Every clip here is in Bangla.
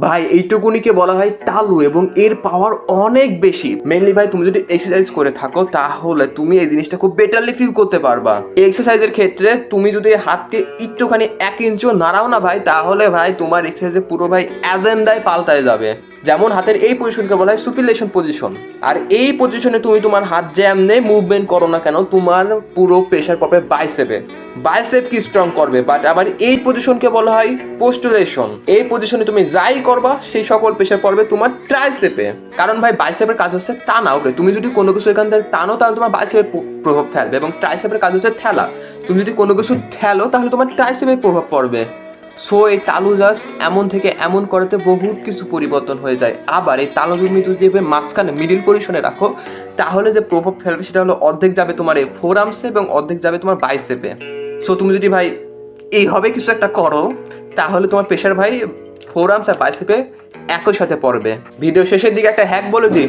ভাই এইটুকুনিকে বলা হয় তালু এবং এর পাওয়ার অনেক বেশি। মেনলি ভাই তুমি যদি এক্সারসাইজ করে থাকো তাহলে তুমি এই জিনিসটা খুব বেটারলি ফিল করতে পারবা। এই এক্সারসাইজের ক্ষেত্রে তুমি যদি হাতকে একটুখানি 1 ইঞ্চিও নাড়াও না ভাই, তাহলে ভাই তোমার এক্সারসাইজে পুরো ভাই এজেন্ডায় পাল্টায় যাবে। যেমন হাতের এই পজিশনকে বলা হয় সুপিলেশন পজিশন। আর এই পজিশনে তুমি তোমার হাত যেমনে মুভমেন্ট করো না কেন, তোমার পুরো প্রেশার পড়বে বাইসেপে। বাইসেপ কি স্ট্রং করবে। বাট আবার এই পজিশনকে বলা হয় পোস্টুলেশন। এই পজিশনে তুমি যাই করবা সেই সকল প্রেশার পড়বে তোমার ট্রাইসেপে। কারণ ভাই বাইসেপের কাজ হচ্ছে টানা। ওকে, তুমি যদি কোনো কিছু এখান থেকে টানো তাহলে তোমার বাইসেপে প্রভাব ফেলবে, এবং ট্রাইসেপের কাজ হচ্ছে ঠেলা। তুমি যদি কোনো কিছু ঠেলো তাহলে তোমার ট্রাইসেপে প্রভাব পড়বে। সো এই তালু জাস্ট এমন থেকে এমন করতে বহুত কিছু পরিবর্তন হয়ে যায়। আবার এই তালু তুমি যদি মাঝখানে মিডিল পজিশনে রাখো তাহলে যে প্রভাব ফেলবে সেটা হলো অর্ধেক যাবে তোমার এই ফোর আর্মসে এবং অর্ধেক যাবে তোমার বাইসেপে। সো তুমি যদি ভাই এইভাবে কিছু একটা করো তাহলে তোমার প্রেশার ভাই ফোর আর্মস আর বাইসেপে একই সাথে পড়বে। ভিডিও শেষের দিকে একটা হ্যাক বলে দিই,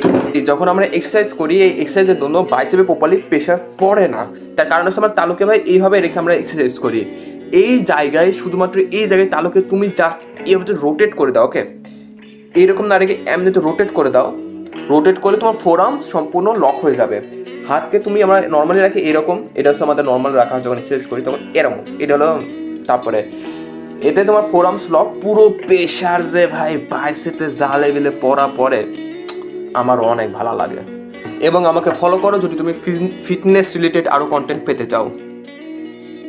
যখন আমরা এক্সারসাইজ করি এই এক্সারসাইজের জন্য বাইসেপে প্রপারলি প্রেশার পড়ে না। তার কারণ হচ্ছে আমার তালুকে ভাই এইভাবে রেখে আমরা এক্সারসাইজ করি। এই জায়গায় শুধুমাত্র এই জায়গায় তালুকে তুমি জাস্ট এইভাবে রোটেট করে দাও। ওকে, এইরকম না রেখে এমনিতে রোটেট করে দাও। রোটেট করলে তোমার ফোর আর্ম সম্পূর্ণ লক হয়ে যাবে। হাতকে তুমি আমরা নর্মালি রাখি এরকম, এটা হচ্ছে আমাদের নর্মাল রাখা যখন এক্সারসাইজ করি তখন এরকম, এটা হলো। তারপরে এতে তোমার ফোর আর্মস লক, পুরো প্রেশার যে ভাই বাইসেপে যা লেভেলে পড়া পড়ে আমার অনেক ভালো লাগে। এবং আমাকে ফলো করো যদি তুমি ফিটনেস রিলেটেড আরও কন্টেন্ট পেতে চাও।